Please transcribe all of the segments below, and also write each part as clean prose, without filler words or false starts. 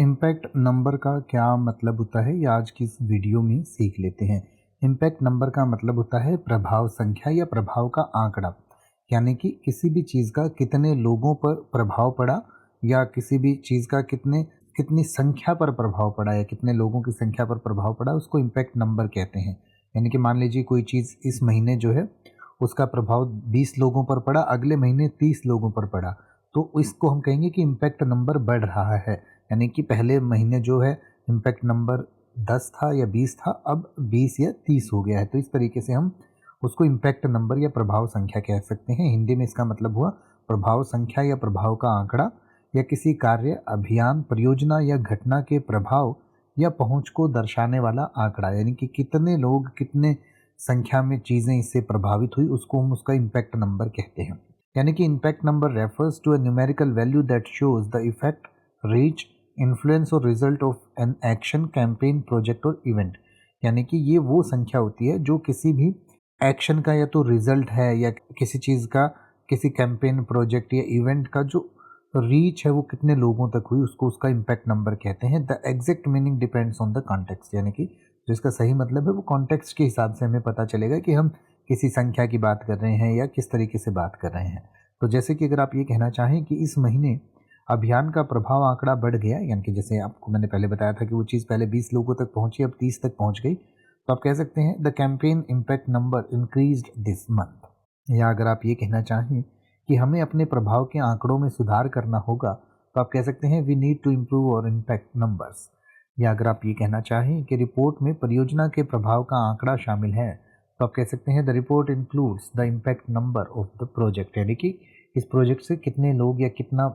Impact number का क्या मतलब होता है, ये आज की इस वीडियो में सीख लेते हैं। इम्पैक्ट नंबर का मतलब होता है प्रभाव संख्या या प्रभाव का आंकड़ा। यानी कि किसी भी चीज़ का कितने लोगों पर प्रभाव पड़ा या किसी भी चीज़ का कितनी संख्या पर प्रभाव पड़ा या कितने लोगों की संख्या पर प्रभाव पड़ा, उसको इम्पैक्ट नंबर कहते हैं। यानी कि मान लीजिए कोई चीज़ इस महीने जो है उसका प्रभाव 20 लोगों पर पड़ा, अगले महीने 30 लोगों पर पड़ा, तो इसको हम कहेंगे कि इम्पैक्ट नंबर बढ़ रहा है। यानी कि पहले महीने जो है इम्पैक्ट नंबर 10 था या 20 था, अब 20 या 30 हो गया है। तो इस तरीके से हम उसको इम्पैक्ट नंबर या प्रभाव संख्या कह सकते हैं। हिंदी में इसका मतलब हुआ प्रभाव संख्या या प्रभाव का आंकड़ा, या किसी कार्य, अभियान, परियोजना या घटना के प्रभाव या पहुंच को दर्शाने वाला आंकड़ा। यानी कि कितने लोग, कितने संख्या में चीज़ें इससे प्रभावित हुई, उसको हम उसका इम्पैक्ट नंबर कहते हैं। यानी कि impact number refers to a numerical value that shows the effect, reach, influence और result of an action, campaign, project और इवेंट। यानी कि ये वो संख्या होती है जो किसी भी एक्शन का या तो रिजल्ट है, या किसी चीज़ का, किसी कैंपेन, प्रोजेक्ट या इवेंट का जो रीच है वो कितने लोगों तक हुई, उसको उसका इम्पैक्ट नंबर कहते हैं। The exact meaning depends on the context. यानी कि जो इसका सही मतलब है वो कॉन्टेक्स्ट के हिसाब से हमें पता चलेगा कि हम किसी संख्या की बात कर रहे हैं या किस तरीके से बात कर रहे हैं। तो जैसे कि अगर आप ये कहना चाहें कि इस महीने अभियान का प्रभाव आंकड़ा बढ़ गया, यानी कि जैसे आपको मैंने पहले बताया था कि वो चीज़ पहले 20 लोगों तक पहुंची, अब 30 तक पहुंच गई, तो आप कह सकते हैं the campaign impact number increased this month. या अगर आप ये कहना चाहें कि हमें अपने प्रभाव के आंकड़ों में सुधार करना होगा, तो आप कह सकते हैं वी नीड टू इम्प्रूव और इम्पैक्ट नंबर्स। या अगर आप ये कहना चाहें कि रिपोर्ट में परियोजना के प्रभाव का आंकड़ा शामिल है, तो आप कह सकते हैं the report includes the impact number of the project. यानी कि इस प्रोजेक्ट से कितने लोग या कितना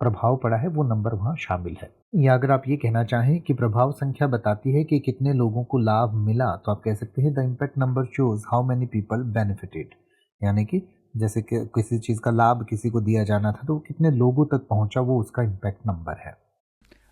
प्रभाव पड़ा है वो नंबर वहाँ शामिल है। या अगर आप ये कहना चाहें कि प्रभाव संख्या बताती है कि कितने लोगों को लाभ मिला, तो आप कह सकते हैं the impact number shows how many people benefited. यानी कि जैसे कि किसी चीज़ का लाभ किसी को दिया जाना था, तो वो कितने लोगों तक पहुंचा, वो उसका इम्पैक्ट नंबर है।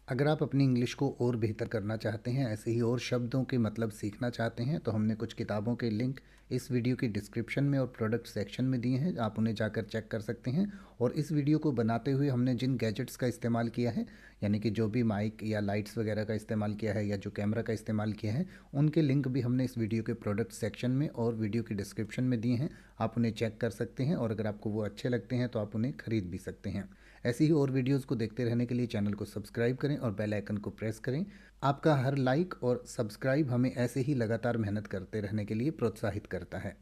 अगर आप अपनी इंग्लिश को और बेहतर करना चाहते हैं, ऐसे ही और शब्दों के मतलब सीखना चाहते हैं, तो हमने कुछ किताबों के लिंक इस वीडियो की डिस्क्रिप्शन में और प्रोडक्ट सेक्शन में दिए हैं, आप उन्हें जाकर चेक कर सकते हैं। और इस वीडियो को बनाते हुए हमने जिन गैजेट्स का इस्तेमाल किया है, यानी कि जो भी माइक या लाइट्स वगैरह का इस्तेमाल किया है या जो कैमरा का इस्तेमाल किया है, उनके लिंक भी हमने इस वीडियो के प्रोडक्ट सेक्शन में और वीडियो की डिस्क्रिप्शन में दिए हैं। आप उन्हें चेक कर सकते हैं और अगर आपको वो अच्छे लगते हैं तो आप उन्हें खरीद भी सकते हैं। ऐसी ही और वीडियोस को देखते रहने के लिए चैनल को सब्सक्राइब करें और बेल आइकन को प्रेस करें। आपका हर लाइक और सब्सक्राइब हमें ऐसे ही लगातार मेहनत करते रहने के लिए प्रोत्साहित करता है।